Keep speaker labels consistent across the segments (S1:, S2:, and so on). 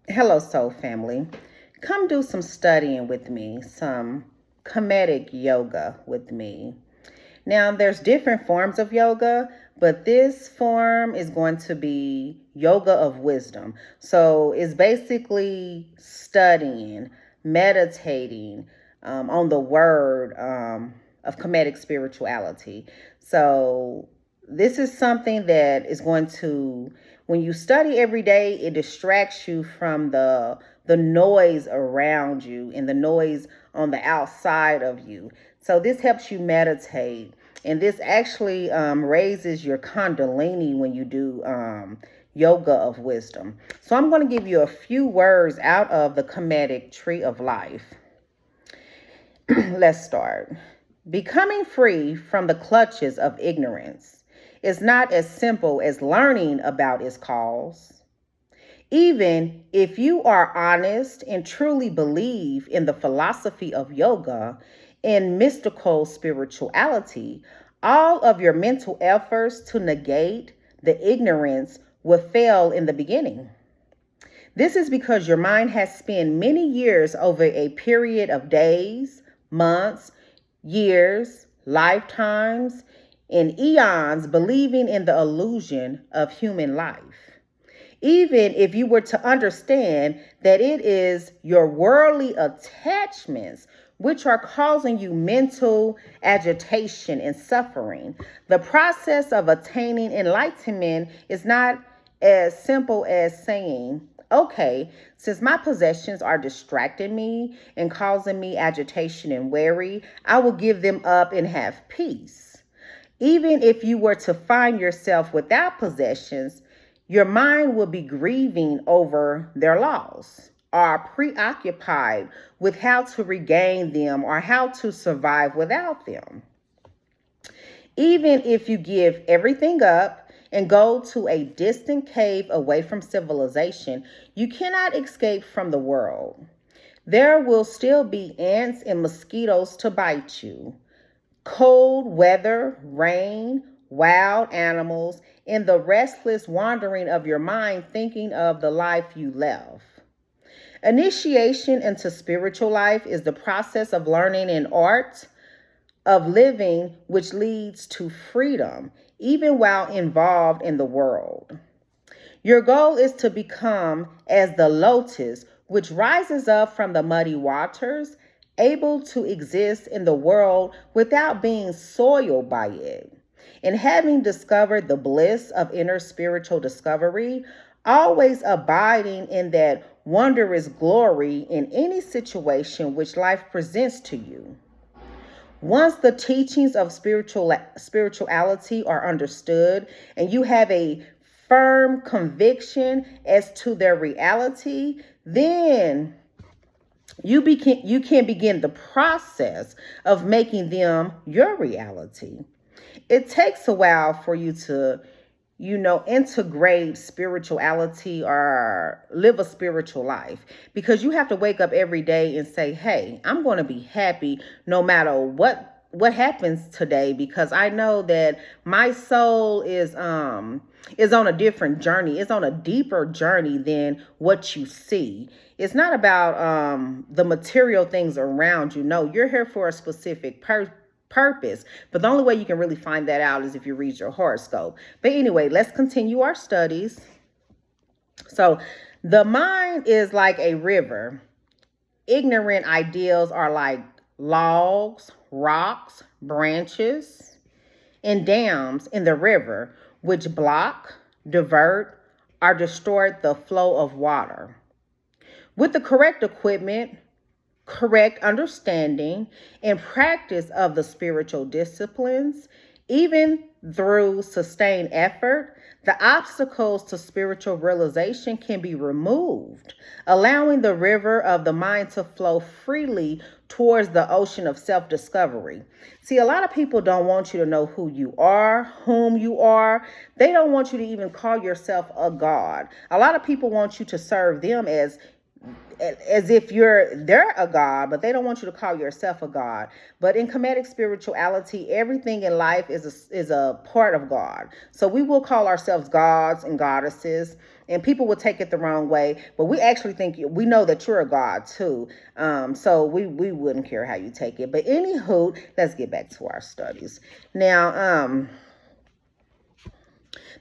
S1: Hello, soul family. Come do some studying with me, some comedic yoga with me. Now, there's different forms of yoga, but this form is going to be yoga of wisdom. So it's basically studying, meditating on the word of comedic spirituality. So this is something that is going to, when you study every day, it distracts you from the noise around you and the noise on the outside of you. So this helps you meditate, and this actually raises your kundalini when you do yoga of wisdom. So I'm going to give you a few words out of the Kemetic Tree of Life. Let's start. Becoming free from the clutches of ignorance is not as simple as learning about its cause. Even if you are honest and truly believe in the philosophy of yoga and mystical spirituality, all of your mental efforts to negate the ignorance will fail in the beginning. This is because your mind has spent many years over a period of days, months, years, lifetimes, and eons believing in the illusion of human life. Even if you were to understand that it is your worldly attachments which are causing you mental agitation and suffering, the process of attaining enlightenment is not as simple as saying, okay, since my possessions are distracting me and causing me agitation and worry, I will give them up and have peace. Even if you were to find yourself without possessions, your mind will be grieving over their loss, or preoccupied with how to regain them or how to survive without them. Even if you give everything up and go to a distant cave away from civilization, you cannot escape from the world. There will still be ants and mosquitoes to bite you, cold weather, rain, wild animals, and the restless wandering of your mind thinking of the life you left. Initiation into spiritual life is the process of learning an art of living which leads to freedom, even while involved in the world. Your goal is to become as the lotus which rises up from the muddy waters, able to exist in the world without being soiled by it. And having discovered the bliss of inner spiritual discovery, always abiding in that wondrous glory in any situation which life presents to you. Once the teachings of spirituality are understood and you have a firm conviction as to their reality, then you can begin the process of making them your reality. It takes a while for you to integrate spirituality or live a spiritual life, because you have to wake up every day and say, hey, I'm going to be happy no matter what happens today, because I know that my soul is on a different journey. It's on a deeper journey than what you see. It's not about the material things around you. No, you're here for a specific purpose. But the only way you can really find that out is if you read your horoscope. But anyway, let's continue our studies. So the mind is like a river. Ignorant ideals are like logs, rocks, branches, and dams in the river, which block, divert, or distort the flow of water. With the correct equipment, correct understanding, and practice of the spiritual disciplines, even through sustained effort, the obstacles to spiritual realization can be removed, allowing the river of the mind to flow freely towards the ocean of self-discovery. See, a lot of people don't want you to know who you are, whom you are. They don't want you to even call yourself a god. A lot of people want you to serve them as as if they're a god, but they don't want you to call yourself a god. But in Kemetic spirituality, everything in life is a part of God. So we will call ourselves gods and goddesses, and people will take it the wrong way. But we actually we know that you're a god too. So we wouldn't care how you take it. But anywho, let's get back to our studies now.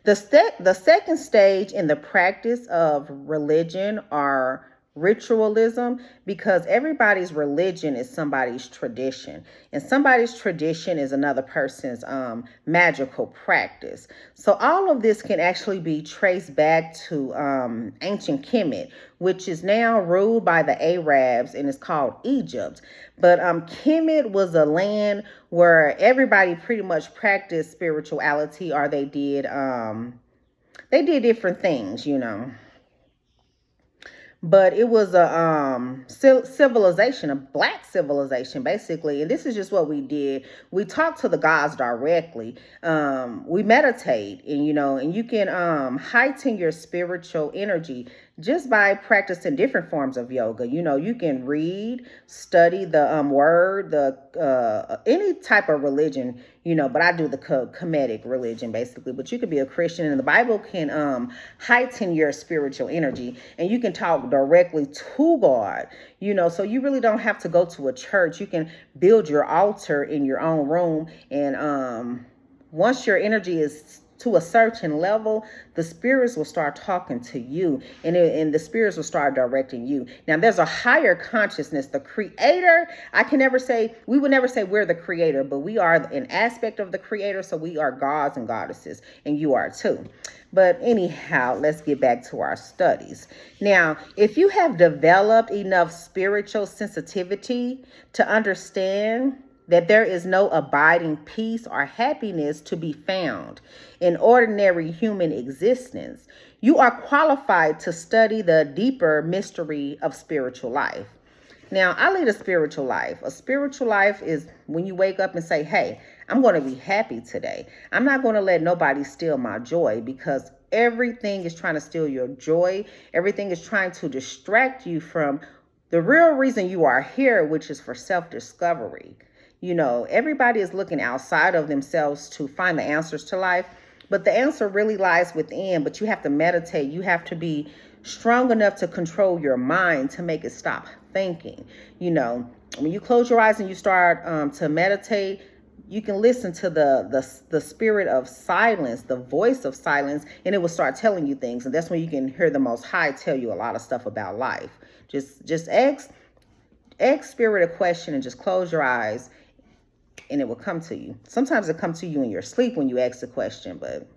S1: The second stage in the practice of religion are ritualism, because everybody's religion is somebody's tradition, and somebody's tradition is another person's magical practice. So all of this can actually be traced back to ancient Kemet, which is now ruled by the Arabs and is called Egypt. But Kemet was a land where everybody pretty much practiced spirituality, or they did different things, but it was a civilization, a black civilization, basically. And this is just what we did. We talk to the gods directly. We meditate, and you can heighten your spiritual energy just by practicing different forms of yoga. You can read, study the word, the any type of religion, but I do the Kemetic religion, basically. But you could be a Christian, and the Bible can heighten your spiritual energy, and you can talk directly to God, so you really don't have to go to a church. You can build your altar in your own room, and once your energy is to a certain level, the spirits will start talking to you, and the spirits will start directing you. Now, there's a higher consciousness, the creator. We would never say we're the creator, but we are an aspect of the creator. So we are gods and goddesses, and you are too. But anyhow, let's get back to our studies. Now, if you have developed enough spiritual sensitivity to understand that there is no abiding peace or happiness to be found in ordinary human existence, you are qualified to study the deeper mystery of spiritual life. Now, I lead a spiritual life. A spiritual life is when you wake up and say, hey, I'm going to be happy today. I'm not going to let nobody steal my joy, because everything is trying to steal your joy. Everything is trying to distract you from the real reason you are here, which is for self-discovery. Everybody is looking outside of themselves to find the answers to life, but the answer really lies within. But you have to meditate. You have to be strong enough to control your mind to make it stop thinking. When you close your eyes and you start to meditate, you can listen to the spirit of silence, the voice of silence, and it will start telling you things. And that's when you can hear the Most High tell you a lot of stuff about life. Just ask spirit a question and just close your eyes, and it will come to you. Sometimes it comes to you in your sleep when you ask the question, but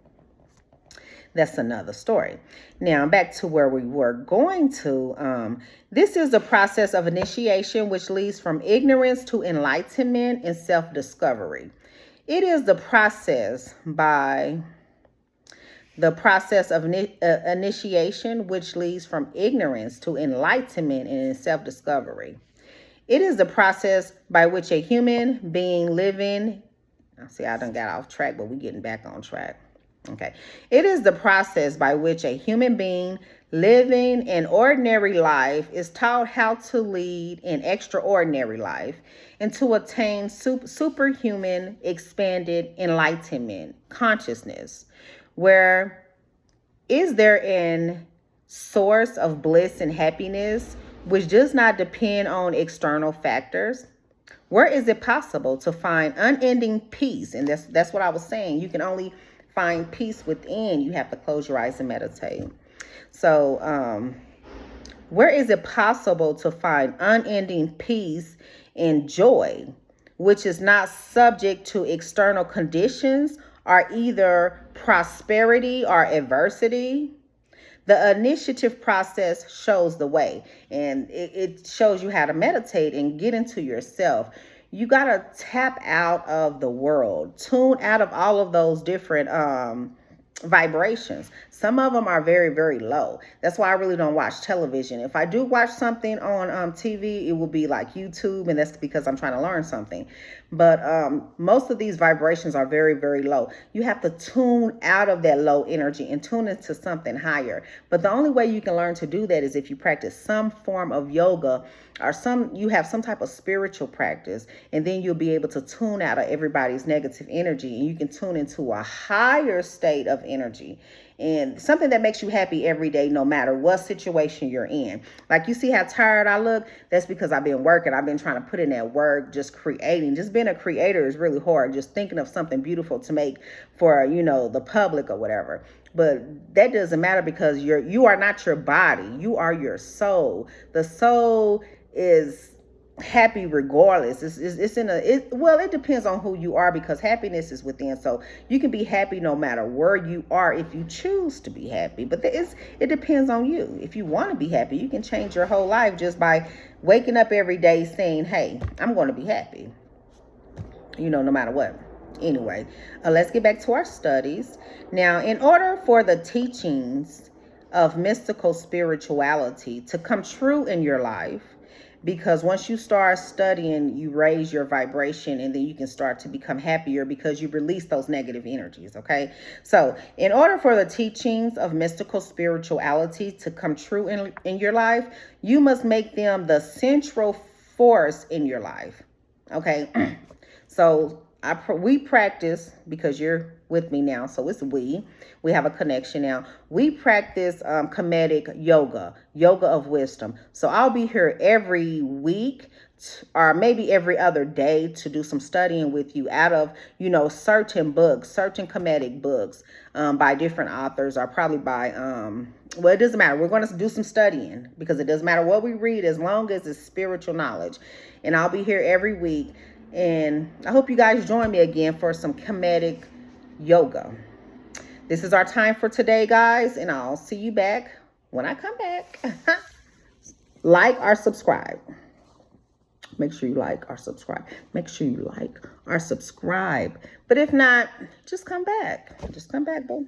S1: that's another story. Now, back to where we were going to. This is the process of initiation, which leads from ignorance to enlightenment and self-discovery. It is the process of initiation, which leads from ignorance to enlightenment and self-discovery. It is the process by which a human being living, I done got off track, but we're getting back on track. Okay. It is the process by which a human being living an ordinary life is taught how to lead an extraordinary life and to attain superhuman expanded enlightenment consciousness. Where is there an source of bliss and happiness which does not depend on external factors? Where is it possible to find unending peace? And that's what I was saying. You can only find peace within. You have to close your eyes and meditate. So where is it possible to find unending peace and joy, which is not subject to external conditions or either prosperity or adversity? The initiative process shows the way, and it shows you how to meditate and get into yourself. You got to tap out of the world, tune out of all of those different vibrations. Some of them are very, very low. That's why I really don't watch television. If I do watch something on TV, it will be like YouTube, and that's because I'm trying to learn something. But most of these vibrations are very, very low. You have to tune out of that low energy and tune into something higher. But the only way you can learn to do that is if you practice some form of yoga, or you have some type of spiritual practice, and then you'll be able to tune out of everybody's negative energy, and you can tune into a higher state of energy and something that makes you happy every day, no matter what situation you're in. Like, you see how tired I look? That's because I've been working. I've been trying to put in that work, just creating. Just being a creator is really hard. Just thinking of something beautiful to make for, the public or whatever. But that doesn't matter, because you are not your body. You are your soul. The soul is happy regardless. It depends on who you are, because happiness is within. So you can be happy no matter where you are if you choose to be happy. But it depends on you. If you want to be happy, you can change your whole life just by waking up every day saying, hey, I'm going to be happy, no matter what. Anyway, let's get back to our studies. Now, in order for the teachings of mystical spirituality to come true in your life, because once you start studying, you raise your vibration, and then you can start to become happier because you release those negative energies, okay? So in order for the teachings of mystical spirituality to come true in your life, you must make them the central force in your life, okay? So we practice, because you're with me now, so it's we have a connection now. We practice Kemetic yoga of wisdom. So I'll be here every week, or maybe every other day, to do some studying with you out of certain books, certain Kemetic books, by different authors, or probably by well, it doesn't matter. We're going to do some studying, because it doesn't matter what we read as long as it's spiritual knowledge. And I'll be here every week. And I hope you guys join me again for some Kemetic yoga. This is our time for today, guys, and I'll see you back when I come back. Like or subscribe. Make sure you like or subscribe. Make sure you like or subscribe. But if not, just come back. Just come back, boo.